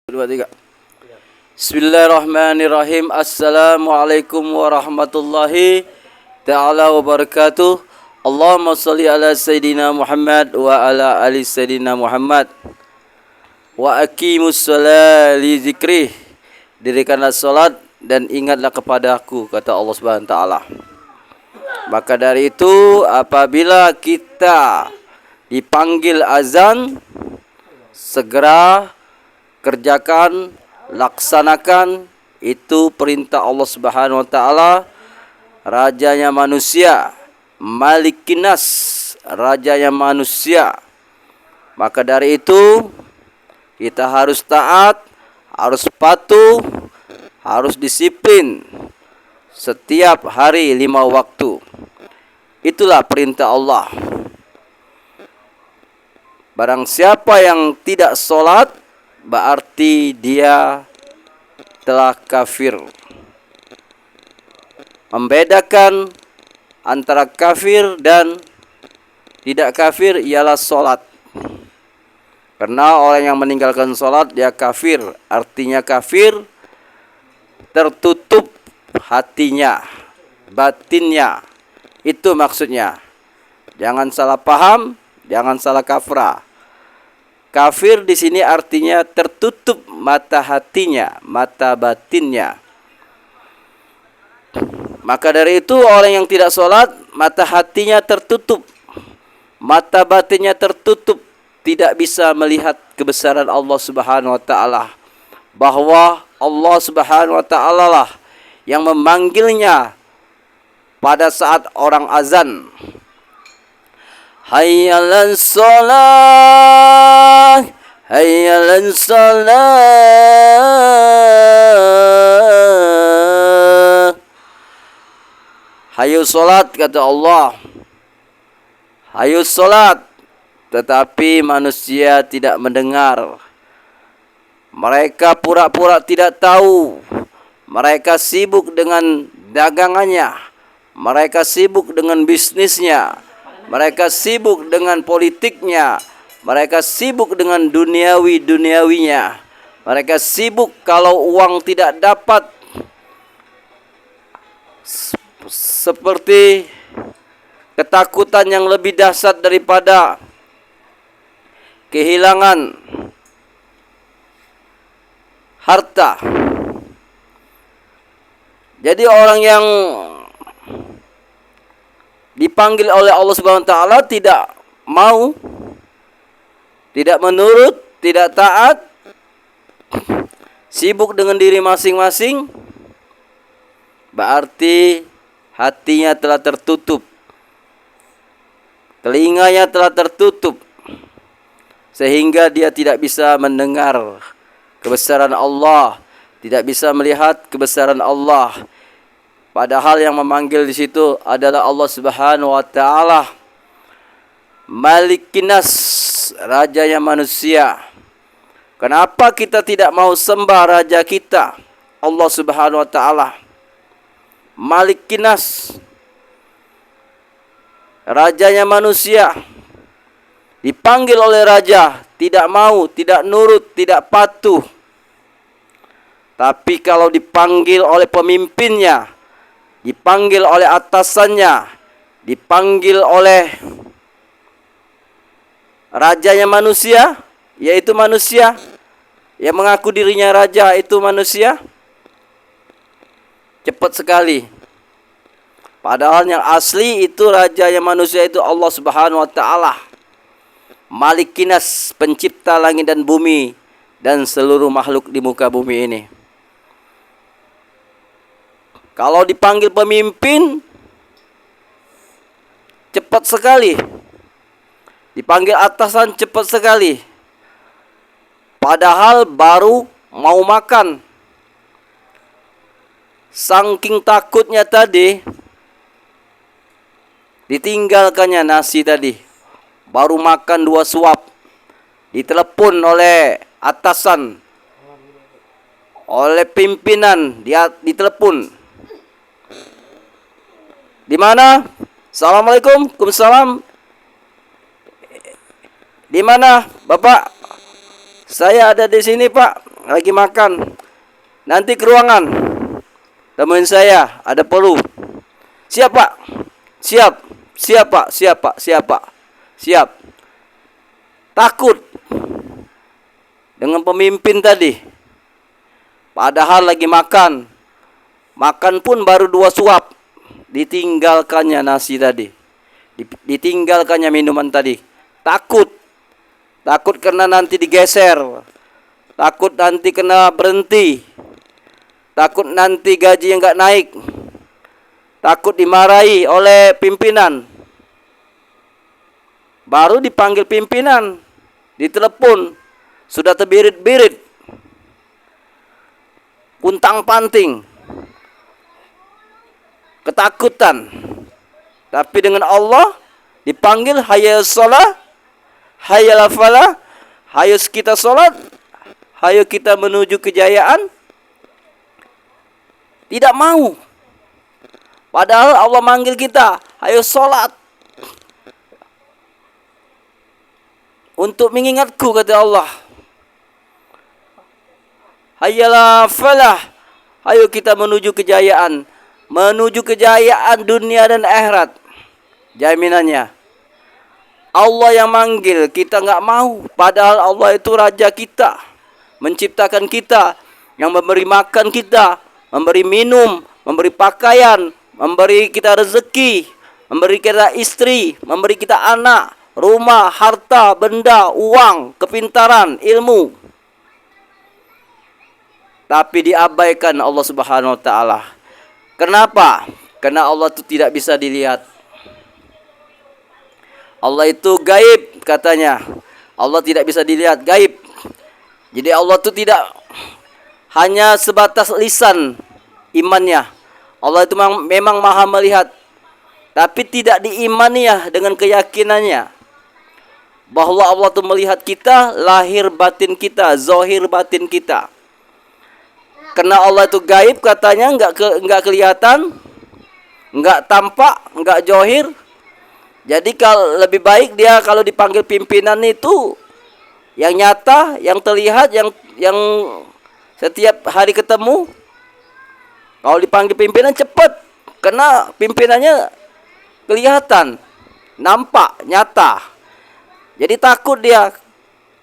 Dua, tiga. Bismillahirrahmanirrahim. Assalamualaikum warahmatullahi ta'ala wabarakatuh. Allahumma salli ala Sayyidina Muhammad wa ala ali Sayyidina Muhammad. Wa aqimus shalah li zikrih. Dirikanlah salat dan ingatlah kepadaku, kata Allah Subhanahu wa taala. Maka dari itu apabila kita dipanggil azan, segera kerjakan, laksanakan. Itu perintah Allah Subhanahu wa taala, rajanya manusia, Malikinas, rajanya manusia. Maka dari itu kita harus taat, harus patuh, harus disiplin setiap hari 5 waktu. Itulah perintah Allah. Barang siapa yang tidak sholat, berarti dia telah kafir. Membedakan antara kafir dan tidak kafir ialah sholat. Karena orang yang meninggalkan sholat, dia kafir. Artinya kafir, tertutup hatinya, batinnya. Itu maksudnya. Jangan salah paham, jangan salah kaprah. Kafir di sini artinya tertutup mata hatinya, mata batinnya. Maka dari itu orang yang tidak sholat, mata hatinya tertutup, mata batinnya tertutup, tidak bisa melihat kebesaran Allah Subhanahu wa taala. Bahwa Allah Subhanahu wa taala lah yang memanggilnya pada saat orang azan. Hayya 'alas shalah, hayya 'alas shalah. Hayu salat, kata Allah. Hayu salat. Tetapi manusia tidak mendengar. Mereka pura-pura tidak tahu. Mereka sibuk dengan dagangannya. Mereka sibuk dengan bisnisnya. Mereka sibuk dengan politiknya. Mereka sibuk dengan duniawinya. Mereka sibuk kalau uang tidak dapat. Seperti ketakutan yang lebih dahsyat daripada kehilangan harta. Jadi orang yang dipanggil oleh Allah Subhanahu wa taala tidak mau, tidak menurut, tidak taat, sibuk dengan diri masing-masing, berarti hatinya telah tertutup, telinganya telah tertutup, sehingga dia tidak bisa mendengar kebesaran Allah, tidak bisa melihat kebesaran Allah. Padahal yang memanggil di situ adalah Allah Subhanahu wa taala, Malikinas, rajanya manusia. Kenapa kita tidak mau sembah raja kita, Allah Subhanahu wa taala? Malikinas, rajanya manusia. Dipanggil oleh raja, tidak mau, tidak nurut, tidak patuh. Tapi kalau dipanggil oleh pemimpinnya, dipanggil oleh atasannya, dipanggil oleh rajanya manusia, yaitu manusia yang mengaku dirinya raja, itu manusia, cepat sekali. Padahal yang asli itu rajanya manusia itu Allah Subhanahu wa taala, Malikinas, pencipta langit dan bumi dan seluruh makhluk di muka bumi ini. Kalau dipanggil pemimpin, cepat sekali. Dipanggil atasan, cepat sekali. Padahal baru mau makan. Saking takutnya tadi, ditinggalkannya nasi tadi. Baru makan 2 suap. Ditelepon oleh atasan, oleh pimpinan, dia ditelepon. Di mana? Assalamualaikum. Waalaikumsalam. Di mana, Bapak? Saya ada di sini, Pak. lagi makan. Nanti ke ruangan. Temuin saya, ada perlu. Siap, Pak. Siap. Siap, Pak. Siap, Pak. Siap, Pak. Siap. Takut dengan pemimpin tadi. Padahal lagi makan. Makan pun baru 2 suap. Ditinggalkannya nasi tadi. Ditinggalkannya minuman tadi. Takut. Takut karena nanti digeser. Takut nanti kena berhenti. Takut nanti gaji yang nggak naik. Takut dimarahi oleh pimpinan. Baru dipanggil pimpinan. Ditelepon. Sudah terbirit-birit. Puntang-panting. Ketakutan. Tapi dengan Allah dipanggil hayya shalah, hayya falah, hayo kita salat, hayo kita menuju kejayaan. Tidak mau. Padahal Allah manggil kita, hayo salat. Untuk mengingatku, kata Allah. Hayya falah, hayo kita menuju kejayaan. Menuju kejayaan dunia dan akhirat. Jaminannya Allah yang manggil, kita nggak mau. Padahal Allah itu raja kita, menciptakan kita, yang memberi makan kita, memberi minum, memberi pakaian, memberi kita rezeki, memberi kita istri, memberi kita anak, rumah, harta, benda, uang, kepintaran, ilmu. Tapi diabaikan Allah Subhanahu wa taala. Kenapa? Karena Allah itu tidak bisa dilihat. Allah itu gaib katanya. Allah tidak bisa dilihat, gaib. Jadi Allah itu tidak hanya sebatas lisan imannya. Allah itu memang maha melihat. Tapi tidak diimaninya dengan keyakinannya. Bahwa Allah itu melihat kita, lahir batin kita, zahir batin kita. Karena Allah itu gaib katanya, enggak kelihatan, enggak tampak, enggak zahir. Jadi kalau lebih baik dia kalau dipanggil pimpinan itu yang nyata, yang terlihat, yang setiap hari ketemu. Kalau dipanggil pimpinan cepat, karena pimpinannya kelihatan, nampak, nyata. Jadi takut dia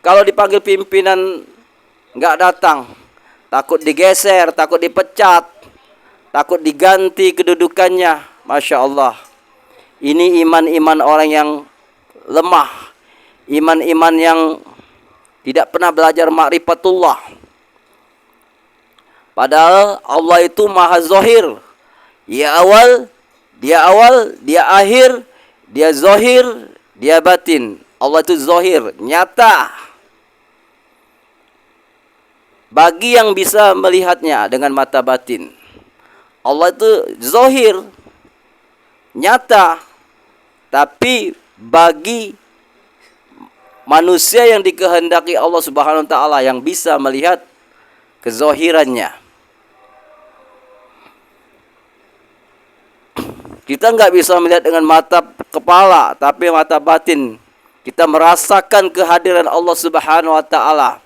kalau dipanggil pimpinan nggak datang. Takut digeser, takut dipecat, takut diganti kedudukannya. Masya Allah. Ini iman-iman orang yang lemah. Iman-iman yang tidak pernah belajar ma'rifatullah. Padahal Allah itu maha zahir. Dia awal, dia akhir, dia zahir, dia batin. Allah itu zahir, nyata. Bagi yang bisa melihatnya dengan mata batin. Allah itu zahir, nyata. Tapi bagi manusia yang dikehendaki Allah Subhanahu wa taala yang bisa melihat kezahirannya. Kita nggak bisa melihat dengan mata kepala, tapi mata batin. Kita merasakan kehadiran Allah Subhanahu wa taala.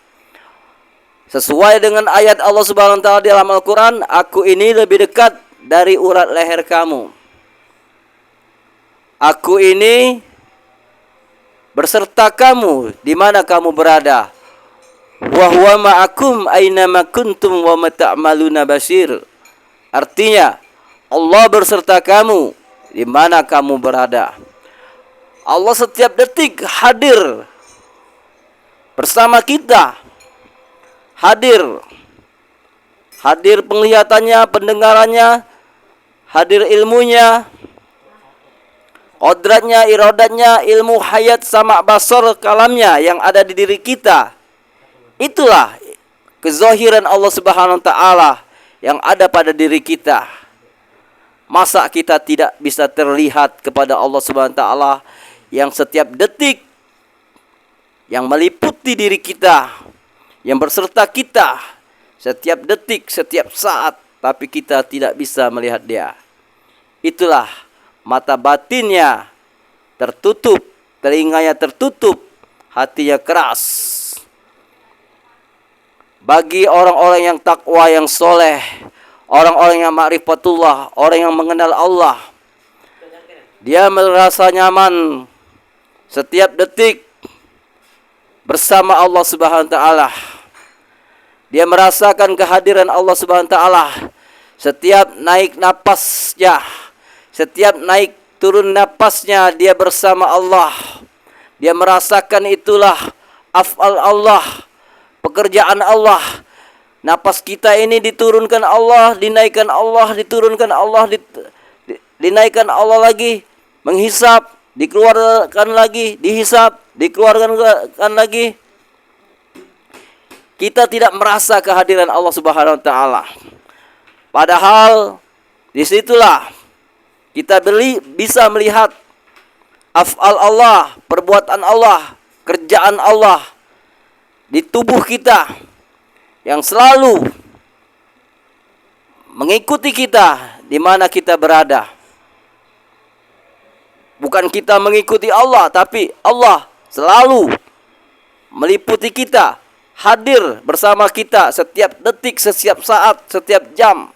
Sesuai dengan ayat Allah Subhanahu wa taala di dalam Al-Qur'an, aku ini lebih dekat dari urat leher kamu. Aku ini berserta kamu di mana kamu berada. Wa huwa ma'akum aina ma kuntum wa ma ta'maluna basir. Artinya, Allah berserta kamu di mana kamu berada. Allah setiap detik hadir bersama kita. Hadir penglihatannya, pendengarannya, hadir ilmunya, qodratnya, iradatnya, ilmu hayat sama basar kalamnya yang ada di diri kita. Itulah kezahiran Allah Subhanahu wa taala yang ada pada diri kita. Masa kita tidak bisa terlihat kepada Allah Subhanahu wa taala yang setiap detik yang meliputi diri kita, yang berserta kita setiap detik, setiap saat, tapi kita tidak bisa melihat dia. Itulah mata batinnya tertutup, telinganya tertutup, hatinya keras. Bagi orang-orang yang takwa, yang soleh, orang-orang yang ma'rifatullah, orang yang mengenal Allah, dia merasa nyaman setiap detik bersama Allah Subhanahu wa taala. Dia merasakan kehadiran Allah Subhanahu wa taala setiap naik napasnya, setiap naik turun napasnya dia bersama Allah. Dia merasakan itulah af'al Allah, pekerjaan Allah. Napas kita ini diturunkan Allah, dinaikkan Allah, diturunkan Allah, dinaikkan Allah lagi, menghisap, dikeluarkan lagi, dihisap, dikeluarkan lagi. Kita tidak merasa kehadiran Allah Subhanahu wa taala. Padahal disitulah kita bisa melihat af'al Allah, perbuatan Allah, kerjaan Allah di tubuh kita yang selalu mengikuti kita di mana kita berada. Bukan kita mengikuti Allah, tapi Allah selalu meliputi kita, hadir bersama kita setiap detik, setiap saat, setiap jam.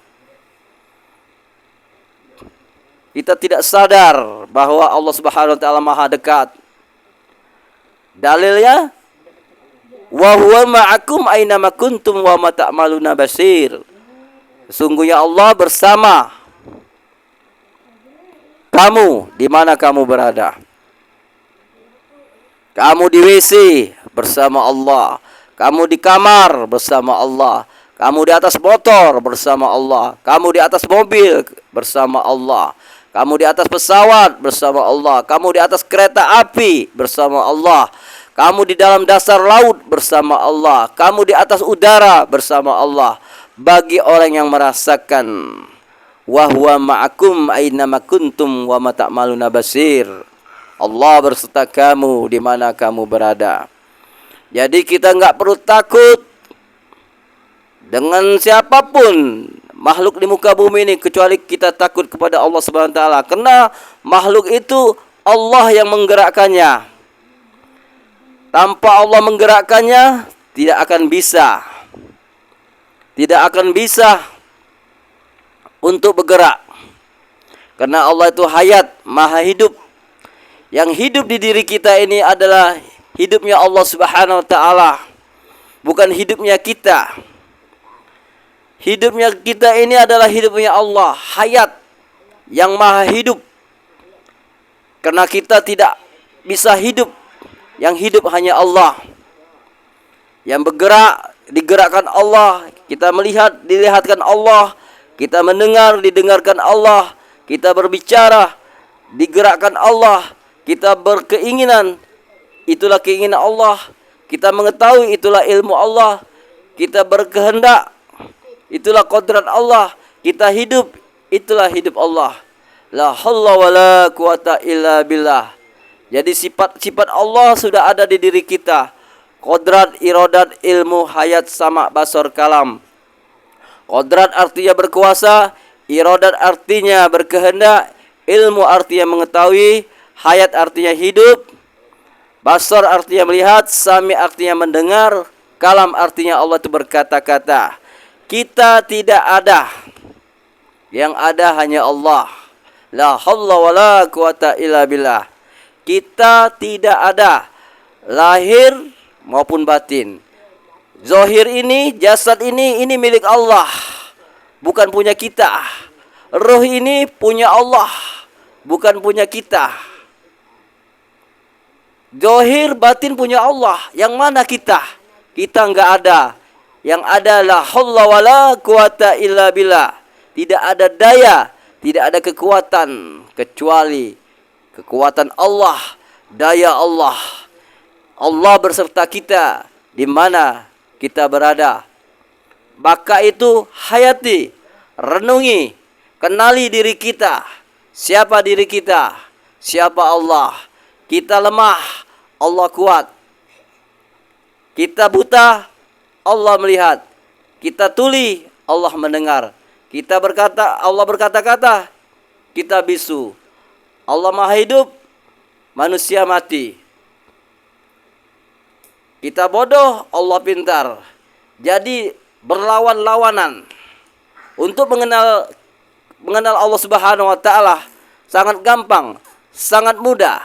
Kita tidak sadar bahwa Allah Subhanahu wa taala Maha dekat. Dalilnya, wa huwa ma'akum aina ma kuntum wa ma ta'maluna basir. Sesungguhnya Allah bersama kamu di mana kamu berada. Kamu di WC bersama Allah, kamu di kamar bersama Allah, kamu di atas motor bersama Allah, kamu di atas mobil bersama Allah, kamu di atas pesawat bersama Allah, kamu di atas kereta api bersama Allah, kamu di dalam dasar laut bersama Allah, kamu di atas udara bersama Allah. Bagi orang yang merasakan wa huwa ma'akum aina ma kuntum wa ma ta'maluna basir. Allah berserta kamu di mana kamu berada. Jadi kita enggak perlu takut dengan siapapun makhluk di muka bumi ini, kecuali kita takut kepada Allah Subhanahu wa taala. Karena makhluk itu Allah yang menggerakkannya. Tanpa Allah menggerakkannya tidak akan bisa. Tidak akan bisa untuk bergerak. Karena Allah itu hayat, maha hidup. Yang hidup di diri kita ini adalah hidupnya Allah Subhanahu wa taala, bukan hidupnya kita. Hidupnya kita ini adalah hidupnya Allah, hayat, yang maha hidup. Karena kita tidak bisa hidup, yang hidup hanya Allah. Yang bergerak, digerakkan Allah. Kita melihat, dilihatkan Allah. Kita mendengar, didengarkan Allah. Kita berbicara, digerakkan Allah. Kita berkeinginan, itulah keinginan Allah. Kita mengetahui, itulah ilmu Allah. Kita berkehendak, itulah kodrat Allah. Kita hidup, itulah hidup Allah. La haula wala quwata illa billah. Jadi sifat-sifat Allah sudah ada di diri kita. Kodrat, iradat, ilmu, hayat, sama, basar, kalam. Kodrat artinya berkuasa, iradat artinya berkehendak, ilmu artinya mengetahui, hayat artinya hidup, basar artinya melihat, sami artinya mendengar, kalam artinya Allah itu berkata-kata. Kita tidak ada, yang ada hanya Allah. La haula wala quwata illa billah. Kita tidak ada, lahir maupun batin. Zahir ini, jasad ini milik Allah, bukan punya kita. Roh ini punya Allah, bukan punya kita. Zahir, batin punya Allah. Yang mana kita? Kita enggak ada. Yang ada la haula wala quwata illa billah. Tidak ada daya, tidak ada kekuatan kecuali kekuatan Allah, daya Allah. Allah berserta kita di mana kita berada. Maka itu hayati, renungi, kenali diri kita. Siapa diri kita? Siapa Allah? Kita lemah, Allah kuat. Kita buta, Allah melihat. Kita tuli, Allah mendengar. Kita berkata, Allah berkata-kata, kita bisu. Allah maha hidup, manusia mati. Kita bodoh, Allah pintar. Jadi berlawan-lawanan untuk mengenal Allah Subhanahu wa taala sangat gampang, sangat mudah.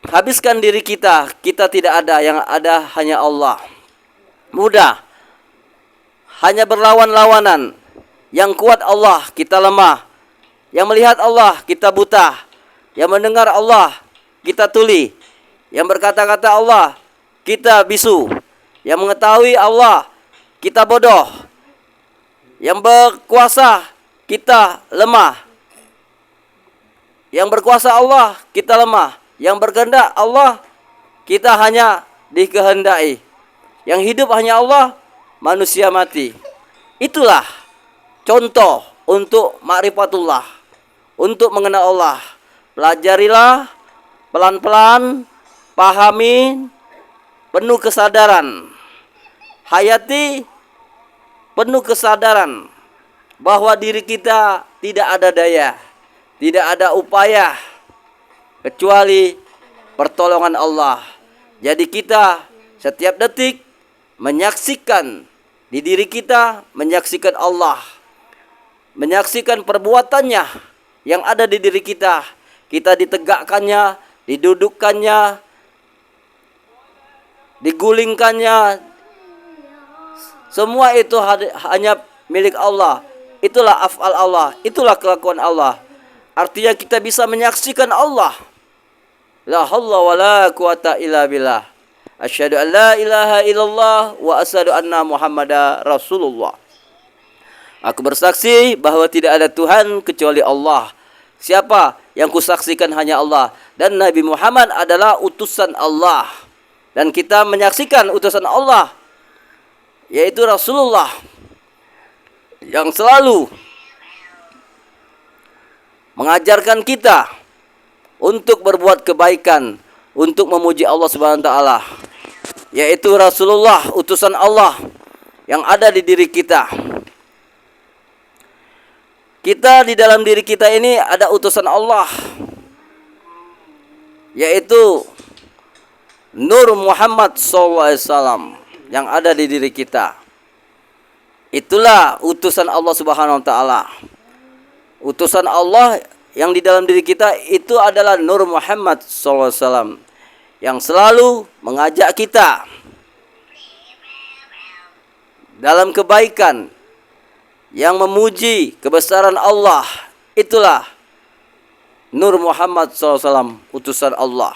Habiskan diri kita, kita tidak ada, yang ada hanya Allah. Mudah. Hanya berlawan-lawanan. Yang kuat Allah, kita lemah. Yang melihat Allah, kita buta. Yang mendengar Allah, kita tuli. Yang berkata-kata Allah, kita bisu. Yang mengetahui Allah, kita bodoh. Yang berkuasa, kita lemah. Yang berkuasa Allah, kita lemah. Yang berkehendak Allah, kita hanya dikehendaki. Yang hidup hanya Allah, manusia mati. Itulah contoh untuk ma'rifatullah, untuk mengenal Allah. Pelajarilah pelan-pelan, pahami, penuh kesadaran. Hayati penuh kesadaran bahwa diri kita tidak ada daya, tidak ada upaya kecuali pertolongan Allah. Jadi kita setiap detik menyaksikan di diri kita, menyaksikan Allah, menyaksikan perbuatannya yang ada di diri kita. Kita ditegakkannya, didudukkannya, digulingkannya, semua itu hanya milik Allah. Itulah af'al Allah, itulah kelakuan Allah. Artinya kita bisa menyaksikan Allah. La haula wala quwata illa billah. Asyhadu an la ilaha illallah wa asyhadu anna Muhammadar Rasulullah. Aku bersaksi bahwa tidak ada Tuhan kecuali Allah. Siapa yang kusaksikan hanya Allah, dan Nabi Muhammad adalah utusan Allah. Dan kita menyaksikan utusan Allah, yaitu Rasulullah, yang selalu mengajarkan kita untuk berbuat kebaikan, untuk memuji Allah Subhanahu wa taala, yaitu Rasulullah, utusan Allah yang ada di diri kita. Kita di dalam diri kita ini ada utusan Allah, yaitu Nur Muhammad SAW yang ada di diri kita. Itulah utusan Allah Subhanahu wa taala. Utusan Allah yang di dalam diri kita itu adalah Nur Muhammad SAW yang selalu mengajak kita dalam kebaikan, yang memuji kebesaran Allah. Itulah Nur Muhammad SAW, utusan Allah.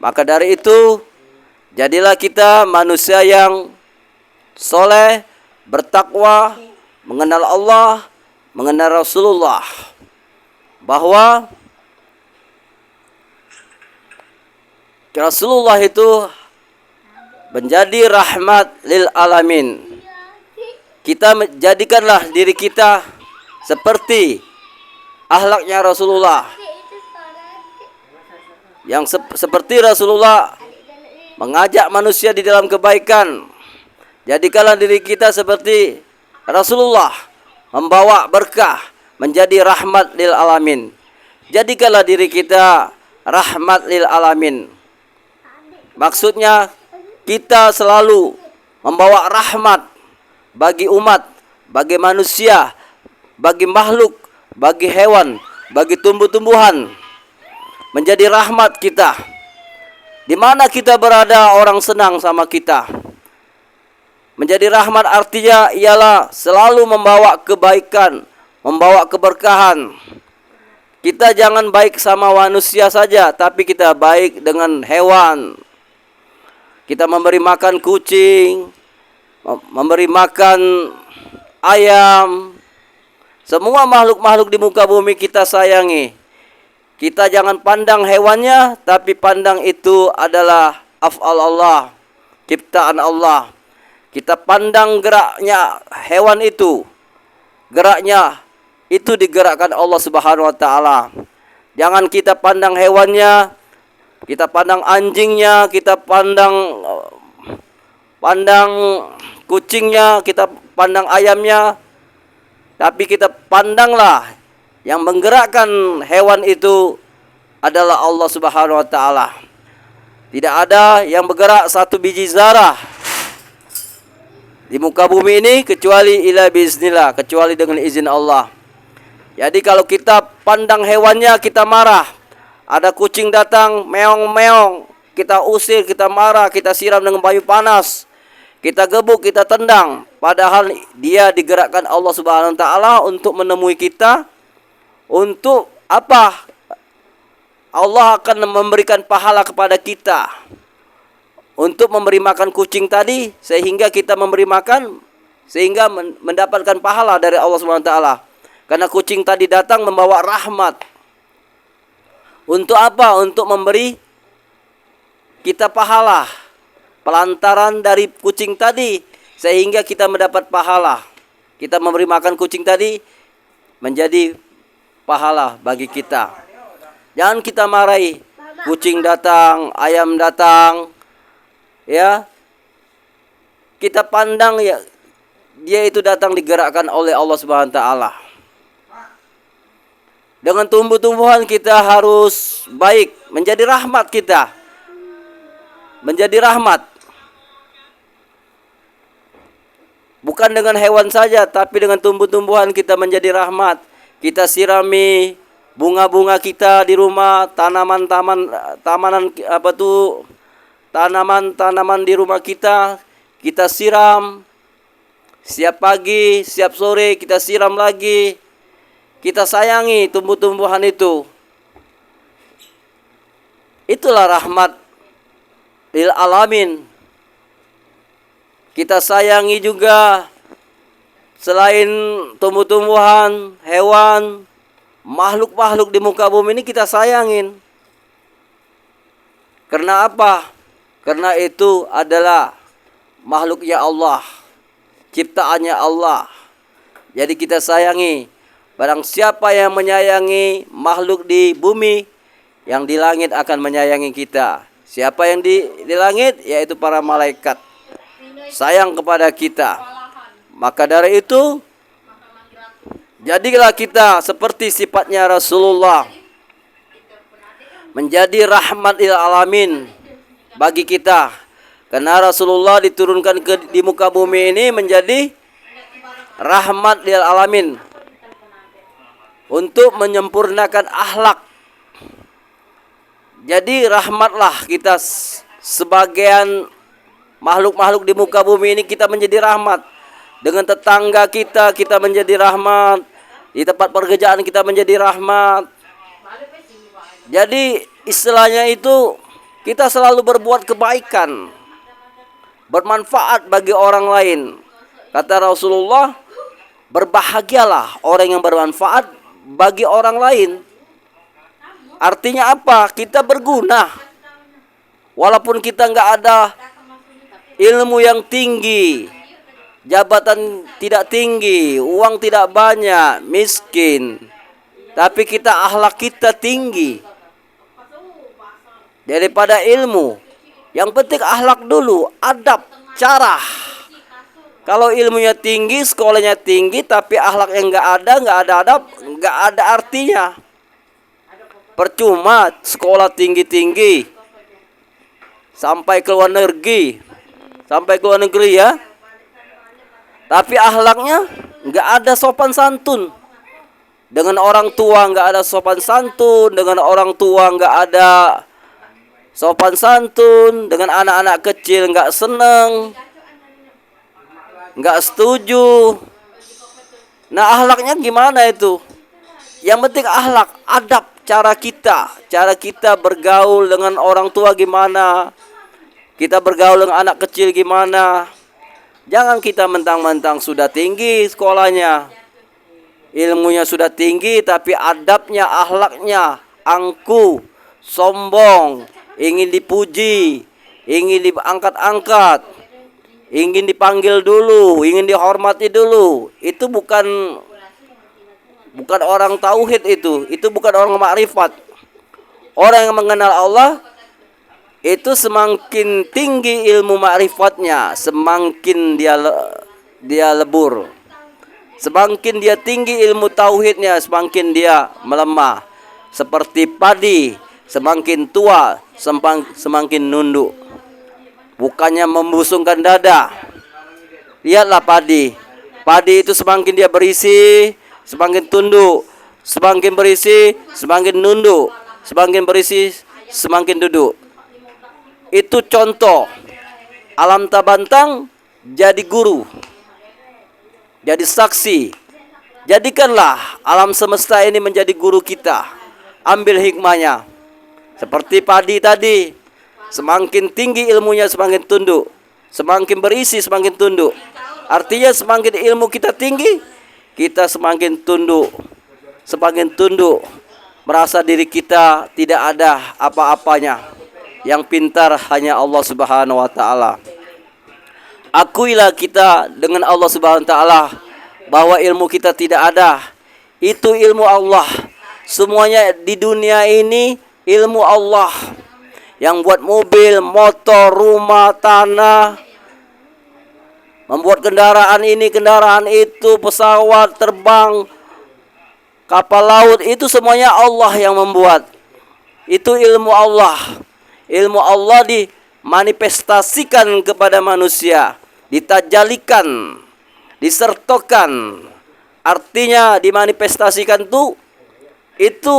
Maka dari itu, jadilah kita manusia yang soleh, bertakwa, mengenal Allah, mengenal Rasulullah. Bahwa Rasulullah itu menjadi rahmat lil alamin. Kita jadikanlah diri kita seperti akhlaknya Rasulullah, yang seperti Rasulullah mengajak manusia di dalam kebaikan. Jadikanlah diri kita seperti Rasulullah, membawa berkah, menjadi rahmat lil alamin. Jadikanlah diri kita rahmat lil alamin. Maksudnya kita selalu membawa rahmat bagi umat, bagi manusia, bagi makhluk, bagi hewan, bagi tumbuh-tumbuhan. Menjadi rahmat kita. Di mana kita berada, orang senang sama kita. Menjadi rahmat artinya ialah selalu membawa kebaikan, membawa keberkahan. Kita jangan baik sama manusia saja, tapi kita baik dengan hewan. Kita memberi makan kucing, memberi makan ayam. Semua makhluk-makhluk di muka bumi kita sayangi. Kita jangan pandang hewannya, tapi pandang itu adalah af'al Allah, ciptaan Allah. Kita pandang geraknya hewan itu. Geraknya itu digerakkan Allah Subhanahu wa taala. Jangan kita pandang hewannya, kita pandang anjingnya, kita pandang kucingnya, kita pandang ayamnya. Tapi kita pandanglah yang menggerakkan hewan itu adalah Allah Subhanahu wa taala. Tidak ada yang bergerak satu biji zarah di muka bumi ini kecuali ila biiznillah, kecuali dengan izin Allah. Jadi kalau kita pandang hewannya kita marah, ada kucing datang meong-meong, kita usir, kita marah, kita siram dengan kayu panas, kita gebuk, kita tendang, padahal dia digerakkan Allah Subhanahu wa taala untuk menemui kita. Untuk apa? Allah akan memberikan pahala kepada kita untuk memberi makan kucing tadi, sehingga kita memberi makan, sehingga mendapatkan pahala dari Allah Subhanahu wa taala. Karena kucing tadi datang membawa rahmat. Untuk apa? Untuk memberi kita pahala pelantaran dari kucing tadi, sehingga kita mendapat pahala. Kita memberi makan kucing tadi menjadi pahala bagi kita. Jangan kita marahi. Kucing datang, ayam datang, ya. Kita pandang ya, dia itu datang digerakkan oleh Allah Subhanahu wa taala. Dengan tumbuh-tumbuhan kita harus baik, menjadi rahmat kita. Menjadi rahmat. Bukan dengan hewan saja, tapi dengan tumbuh-tumbuhan kita menjadi rahmat. Kita sirami bunga-bunga kita di rumah, tanaman-tanaman di rumah kita siram. Siap pagi, siap sore kita siram lagi. Kita sayangi tumbuh-tumbuhan itu. Itulah rahmat lil alamin. Kita sayangi juga selain tumbuh-tumbuhan, hewan, makhluk-makhluk di muka bumi ini kita sayangin. Karena apa? Karena itu adalah makhluknya Allah, ciptaannya Allah. Jadi kita sayangi. Barang siapa yang menyayangi makhluk di bumi, yang di langit akan menyayangi kita. Siapa yang di langit? Yaitu para malaikat. Sayang kepada kita. Maka dari itu, jadilah kita seperti sifatnya Rasulullah, menjadi rahmat lil alamin bagi kita. Karena Rasulullah diturunkan di muka bumi ini menjadi rahmat lil alamin, untuk menyempurnakan akhlak. Jadi rahmatlah kita, sebagian makhluk-makhluk di muka bumi ini kita menjadi rahmat. Dengan tetangga kita menjadi rahmat. Di tempat pekerjaan kita menjadi rahmat. Jadi istilahnya itu, kita selalu berbuat kebaikan, bermanfaat bagi orang lain. Kata Rasulullah, berbahagialah orang yang bermanfaat bagi orang lain. Artinya apa? Kita berguna. Walaupun kita nggak ada ilmu yang tinggi, jabatan tidak tinggi, uang tidak banyak, miskin, tapi kita akhlak kita tinggi daripada ilmu. Yang penting akhlak dulu, adab, cara. Kalau ilmunya tinggi, sekolahnya tinggi, tapi akhlaknya nggak ada adab, nggak ada artinya. Percuma sekolah tinggi-tinggi sampai ke luar negeri, ya. Tapi akhlaknya nggak ada sopan santun. Dengan orang tua nggak ada sopan santun, dengan orang tua nggak ada sopan santun, dengan anak-anak kecil nggak seneng, nggak setuju. Nah, akhlaknya gimana itu? Yang penting akhlak, adab, cara kita bergaul dengan orang tua gimana, kita bergaul dengan anak kecil gimana. Jangan kita mentang-mentang sudah tinggi sekolahnya, ilmunya sudah tinggi, tapi adabnya, akhlaknya angkuh, sombong, ingin dipuji, ingin diangkat-angkat, ingin dipanggil dulu, ingin dihormati dulu. Itu bukan orang tauhid, itu bukan orang makrifat. Orang yang mengenal Allah itu semakin tinggi ilmu ma'rifatnya, semakin dia lebur. Semakin dia tinggi ilmu tauhidnya, semakin dia melemah. Seperti padi, semakin tua, semakin nunduk. Bukannya membusungkan dada. Lihatlah padi. Padi itu semakin dia berisi, semakin tunduk. Semakin berisi, semakin nunduk. Semakin berisi, semakin duduk. Itu contoh. Alam tabantang jadi guru, jadi saksi. Jadikanlah alam semesta ini menjadi guru kita. Ambil hikmahnya. Seperti padi tadi, semakin tinggi ilmunya semakin tunduk, semakin berisi semakin tunduk. Artinya semakin ilmu kita tinggi, kita semakin tunduk. Semakin tunduk, merasa diri kita tidak ada apa-apanya. Yang pintar hanya Allah Subhanahu wa taala. Akuilah kita dengan Allah Subhanahu wa taala bahwa ilmu kita tidak ada. Itu ilmu Allah. Semuanya di dunia ini ilmu Allah. Yang buat mobil, motor, rumah, tanah, membuat kendaraan ini, kendaraan itu, pesawat terbang, kapal laut, itu semuanya Allah yang membuat. Itu ilmu Allah. Ilmu Allah dimanifestasikan kepada manusia, ditajalikan, disertokan. Artinya dimanifestasikan itu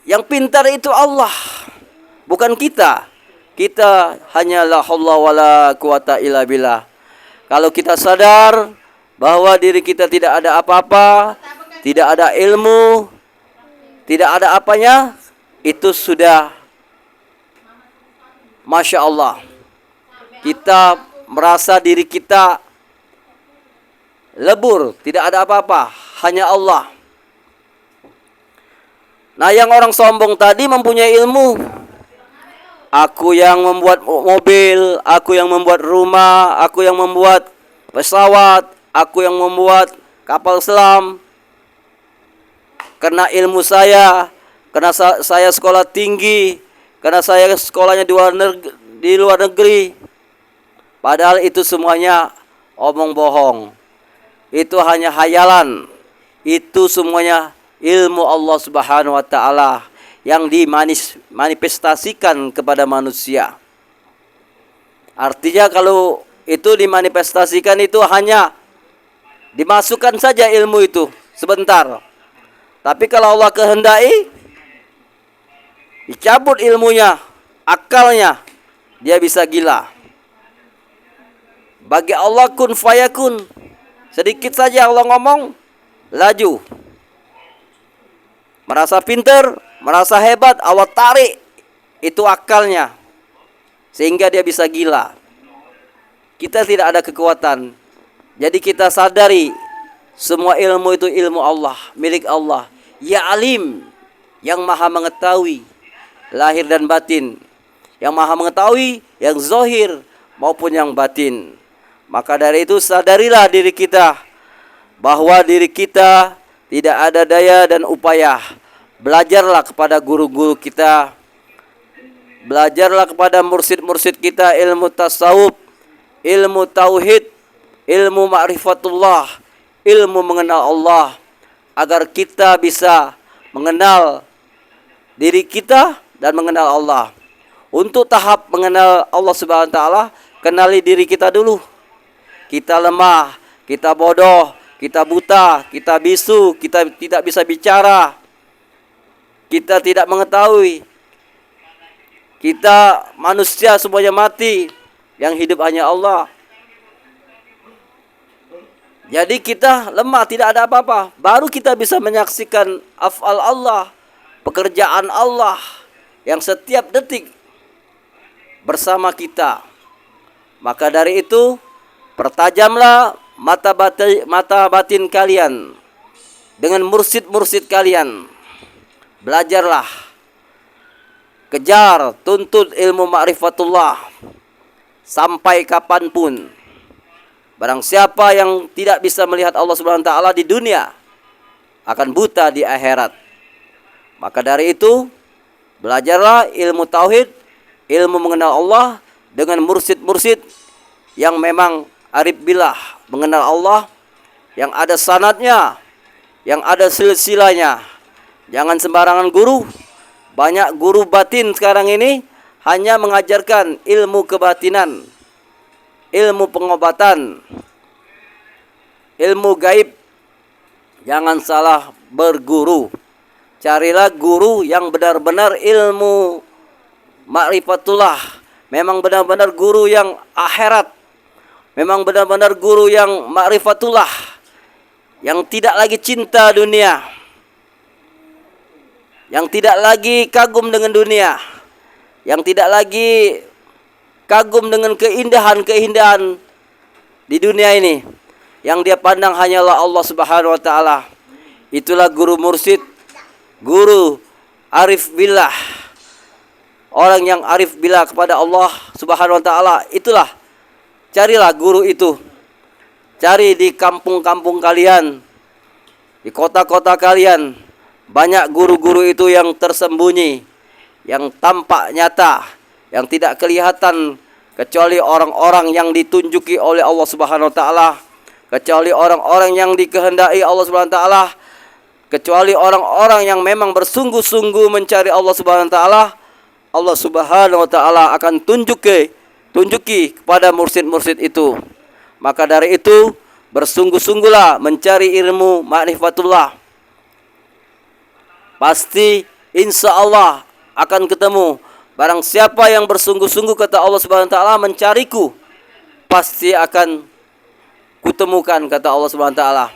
yang pintar itu Allah, bukan kita. Kita hanya la haula wala quwata illa billah. Kalau kita sadar bahwa diri kita tidak ada apa-apa, tidak ada ilmu, tidak ada apanya, itu sudah Masya Allah. Kita merasa diri kita lebur, tidak ada apa-apa, hanya Allah. Nah, yang orang sombong tadi mempunyai ilmu. Aku yang membuat mobil, aku yang membuat rumah, aku yang membuat pesawat, aku yang membuat kapal selam. Karena ilmu saya, karena saya sekolah tinggi, karena saya sekolahnya di luar negeri. Padahal itu semuanya omong bohong. Itu hanya hayalan. Itu semuanya ilmu Allah Subhanahu wa taala yang dimanifestasikan kepada manusia. Artinya kalau itu dimanifestasikan itu hanya dimasukkan saja ilmu itu sebentar. Tapi kalau Allah kehendaki, dicabut ilmunya, akalnya, dia bisa gila. Bagi Allah kun fayakun. Sedikit saja Allah ngomong, laju. Merasa pintar, merasa hebat, Allah tarik itu akalnya, sehingga dia bisa gila. Kita tidak ada kekuatan. Jadi kita sadari semua ilmu itu ilmu Allah, milik Allah. Ya Alim, yang maha mengetahui lahir dan batin, yang maha mengetahui yang zahir maupun yang batin. Maka dari itu sadarilah diri kita bahwa diri kita tidak ada daya dan upaya. Belajarlah kepada guru-guru kita, belajarlah kepada mursyid-mursyid kita ilmu tasawuf, ilmu tauhid, ilmu ma'rifatullah, ilmu mengenal Allah, agar kita bisa mengenal diri kita dan mengenal Allah. Untuk tahap mengenal Allah Subhanahu wa taala, kenali diri kita dulu. Kita lemah, kita bodoh, kita buta, kita bisu, kita tidak bisa bicara, kita tidak mengetahui. Kita manusia semuanya mati, yang hidup hanya Allah. Jadi kita lemah, tidak ada apa-apa. Baru kita bisa menyaksikan af'al Allah, pekerjaan Allah yang setiap detik bersama kita. Maka dari itu, pertajamlah mata batin kalian dengan mursyid-mursyid kalian. Belajarlah, kejar, tuntut ilmu ma'rifatullah sampai kapanpun. Barang siapa yang tidak bisa melihat Allah Subhanahu wa taala di dunia, akan buta di akhirat. Maka dari itu, belajarlah ilmu tauhid, ilmu mengenal Allah dengan mursyid-mursyid yang memang arif billah, mengenal Allah, yang ada sanadnya, yang ada silsilahnya. Jangan sembarangan guru. Banyak guru batin sekarang ini hanya mengajarkan ilmu kebatinan. ilmu pengobatan, ilmu gaib, jangan salah berguru. Carilah guru yang benar-benar ilmu ma'rifatullah, memang benar-benar guru yang akhirat, memang benar-benar guru yang ma'rifatullah, yang tidak lagi cinta dunia, yang tidak lagi kagum dengan dunia, yang tidak lagi kagum dengan keindahan-keindahan di dunia ini. Yang dia pandang hanyalah Allah Subhanahu wa taala. Itulah guru mursyid, guru arif billah. Orang yang arif billah kepada Allah Subhanahu wa taala, itulah, carilah guru itu. Cari di kampung-kampung kalian, di kota-kota kalian. Banyak guru-guru itu yang tersembunyi, yang tampak nyata, yang tidak kelihatan, kecuali orang-orang yang ditunjuki oleh Allah Subhanahu wa taala, kecuali orang-orang yang dikehendaki Allah Subhanahu wa taala, kecuali orang-orang yang memang bersungguh-sungguh mencari Allah Subhanahu wa taala. Allah Subhanahu wa taala akan tunjuki kepada mursyid-mursyid itu. Maka dari itu, bersungguh-sungguhlah mencari ilmu ma'rifatullah. Pasti insya Allah akan ketemu. Barang siapa yang bersungguh-sungguh, kata Allah Subhanahu wa taala, mencariku, pasti akan kutemukan, kata Allah Subhanahu wa taala.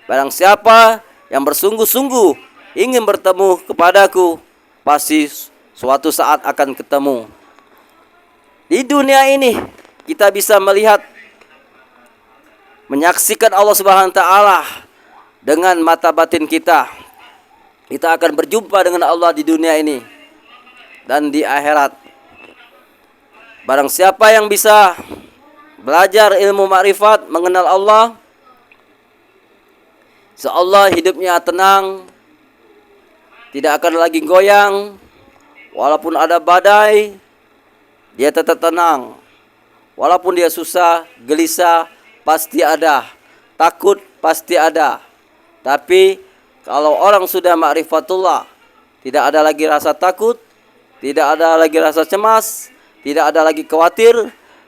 Barang siapa yang bersungguh-sungguh ingin bertemu kepadaku, pasti suatu saat akan ketemu. Di dunia ini kita bisa melihat, menyaksikan Allah Subhanahu wa taala dengan mata batin kita. Kita akan berjumpa dengan Allah di dunia ini dan di akhirat. Barang siapa yang bisa belajar ilmu makrifat, mengenal Allah, insyaallah hidupnya tenang, tidak akan lagi goyang. Walaupun ada badai, dia tetap tenang. Walaupun dia susah, gelisah, pasti ada. Takut, pasti ada. Tapi kalau orang sudah ma'rifatullah, tidak ada lagi rasa takut, tidak ada lagi rasa cemas, tidak ada lagi khawatir,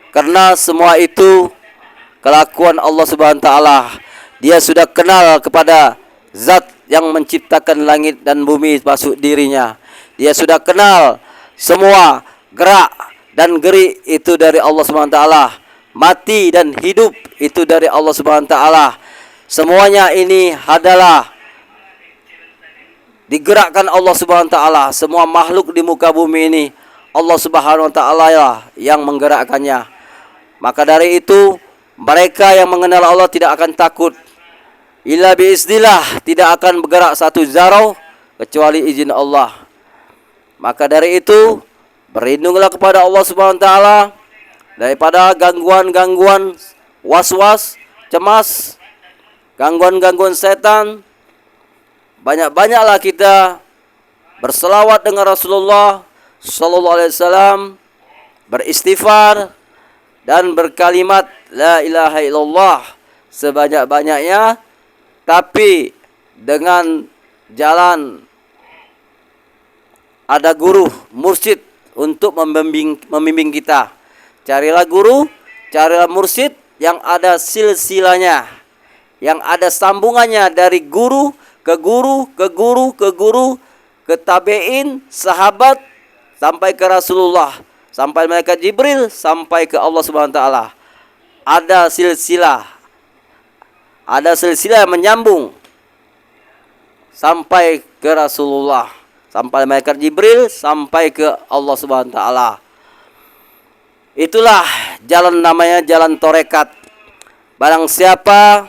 karena semua itu kelakuan Allah Subhanahu wa taala. Dia sudah kenal kepada zat yang menciptakan langit dan bumi masuk dirinya. Dia sudah kenal semua gerak dan gerik itu dari Allah Subhanahu wa taala. Mati dan hidup itu dari Allah Subhanahu wa taala. Semuanya ini adalah digerakkan Allah Subhanahu wa taala. Semua makhluk di muka bumi ini Allah Subhanahu wa taala yang menggerakkannya. Maka dari itu, mereka yang mengenal Allah tidak akan takut. Illa biiznillah, tidak akan bergerak satu zarah kecuali izin Allah. Maka dari itu, berlindunglah kepada Allah Subhanahu wa taala daripada gangguan-gangguan was-was, cemas, gangguan-gangguan setan. Banyak-banyaklah kita berselawat dengan Rasulullah sallallahu alaihi wasallam, beristighfar dan berkalimat la ilaha illallah sebanyak-banyaknya, tapi dengan jalan ada guru mursyid untuk membimbing kita. Carilah guru, carilah mursyid yang ada silsilahnya, yang ada sambungannya dari guru ke guru, ke guru, ke guru, ke tabi'in, sahabat, sampai ke Rasulullah, sampai malaikat Jibril, sampai ke Allah Subhanahu wa taala. Ada silsilah yang menyambung sampai ke Rasulullah, sampai malaikat Jibril, sampai ke Allah Subhanahu wa taala. Itulah jalan, namanya jalan torekat. Barang siapa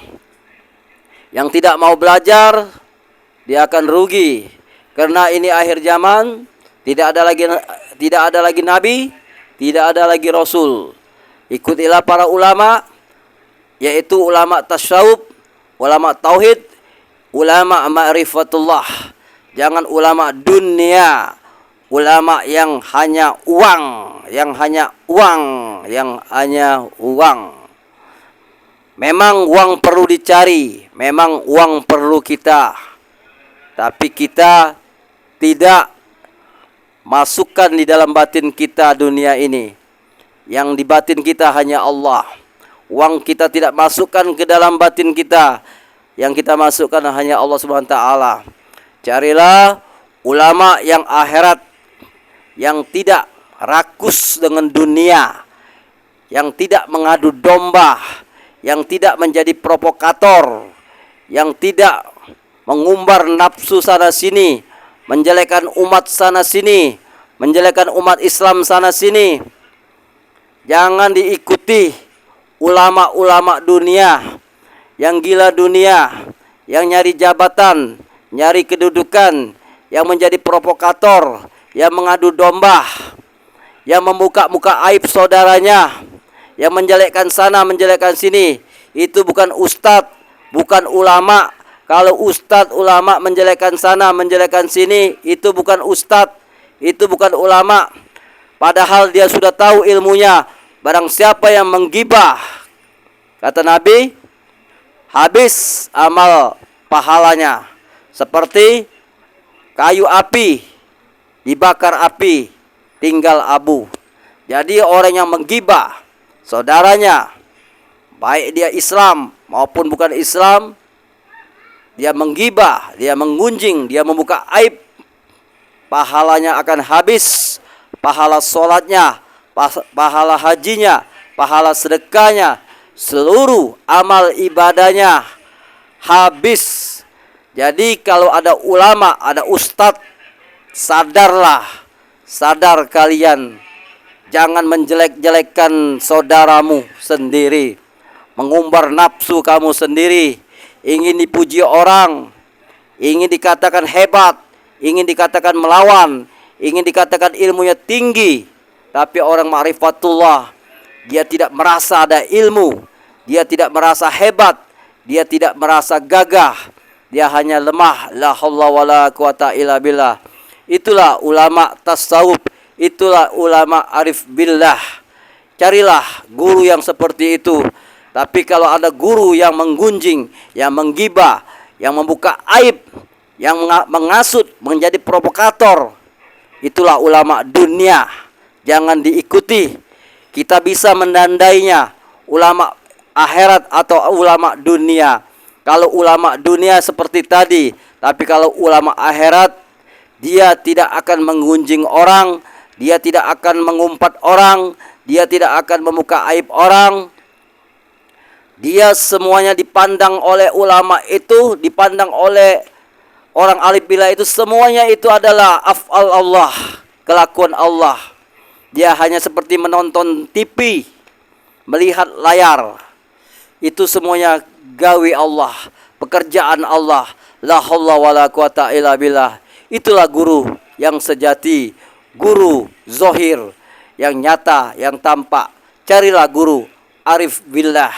yang tidak mau belajar, dia akan rugi. Karena ini akhir zaman, tidak ada lagi nabi, tidak ada lagi rasul. Ikutilah para ulama, yaitu ulama tasawuf, ulama tauhid, ulama ma'rifatullah. Jangan ulama dunia, ulama yang hanya uang, yang hanya uang. Memang uang perlu dicari, memang uang perlu kita, tapi kita tidak masukkan di dalam batin kita dunia ini. Yang di batin kita hanya Allah. Uang kita tidak masukkan ke dalam batin kita. Yang kita masukkan hanya Allah Subhanahu wa taala. Carilah ulama yang akhirat, yang tidak rakus dengan dunia, yang tidak mengadu domba, yang tidak menjadi provokator, yang tidak mengumbar nafsu sana sini, menjelekkan umat sana sini, menjelekkan umat Islam sana sini. Jangan diikuti ulama-ulama dunia yang gila dunia, yang nyari jabatan, nyari kedudukan, yang menjadi provokator, yang mengadu domba, yang membuka-muka aib saudaranya, yang menjelekkan sana, menjelekkan sini. Itu bukan ustadz, bukan ulama. Kalau ustadz, ulama menjelekkan sana, menjelekkan sini, itu bukan ustadz, itu bukan ulama. Padahal dia sudah tahu ilmunya. Barang siapa yang menggibah, kata Nabi, habis amal pahalanya. Seperti kayu api, dibakar api, tinggal abu. Jadi orang yang menggibah saudaranya, baik dia Islam maupun bukan Islam, dia menggibah, dia menggunjing, dia membuka aib, pahalanya akan habis. Pahala sholatnya, pahala hajinya, pahala sedekahnya, seluruh amal ibadahnya habis. Jadi kalau ada ulama, ada ustadz, sadarlah, sadar kalian. Jangan menjelek-jelekkan saudaramu sendiri, mengumbar nafsu kamu sendiri, ingin dipuji orang, ingin dikatakan hebat, ingin dikatakan melawan, ingin dikatakan ilmunya tinggi. Tapi orang ma'rifatullah, dia tidak merasa ada ilmu, dia tidak merasa hebat, dia tidak merasa gagah, dia hanya lemah. La haula wala quwata illa billah. Itulah ulama tasawuf, itulah ulama arif billah. Carilah guru yang seperti itu. Tapi kalau ada guru yang menggunjing, yang menggibah, yang membuka aib, yang mengasut, menjadi provokator, itulah ulama dunia. Jangan diikuti. Kita bisa menandainya, ulama akhirat atau ulama dunia. Kalau ulama dunia seperti tadi, tapi kalau ulama akhirat, dia tidak akan menggunjing orang, dia tidak akan mengumpat orang, dia tidak akan membuka aib orang. Dia semuanya dipandang oleh ulama itu, dipandang oleh orang alif billah itu, semuanya itu adalah af'al Allah, kelakuan Allah. Dia hanya seperti menonton TV, melihat layar. Itu semuanya gawe Allah, pekerjaan Allah. La haula wala quwata illa billah. Itulah guru yang sejati, guru zohir, yang nyata, yang tampak. Carilah guru arif billah,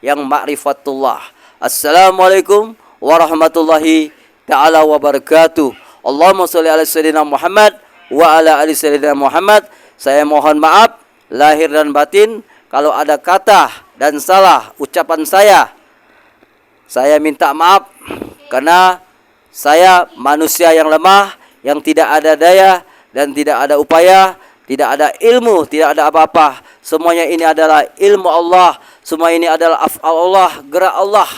yang ma'rifatullah. Assalamualaikum warahmatullahi ta'ala wabarakatuh. Allahumma sholli ala sayyidina Muhammad wa ala ali sayyidina Muhammad. Saya mohon maaf lahir dan batin kalau ada kata dan salah ucapan saya. Saya minta maaf karena saya manusia yang lemah, yang tidak ada daya dan tidak ada upaya, tidak ada ilmu, tidak ada apa-apa. Semuanya ini adalah ilmu Allah, semua ini adalah af'al Allah, gerak Allah.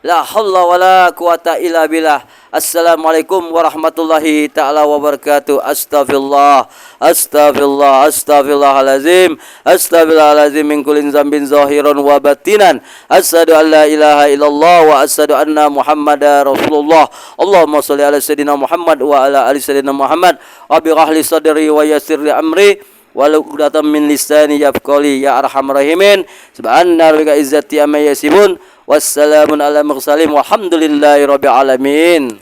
La haula wala quwata illa billah. Assalamualaikum warahmatullahi ta'ala wabarakatuh. Astaghfirullah, astaghfirullah, astaghfirullahalazim, astaghfirullahalazim min kulli dzambin zahiran wa batinan. Asyhadu an la ilaha illallah wa asyhadu anna Muhammadar Rasulullah. Allahumma shalli ala sayyidina Muhammad wa ala ali sayyidina Muhammad. Rabbi ghfirli sadri wa yassir li amri walau uqdatam min lisani yafqali ya arhamar rahimin. Subhana rabbika izzati amma yasifun. Wassalamun ala mursalin walhamdulillahi rabbil alamin.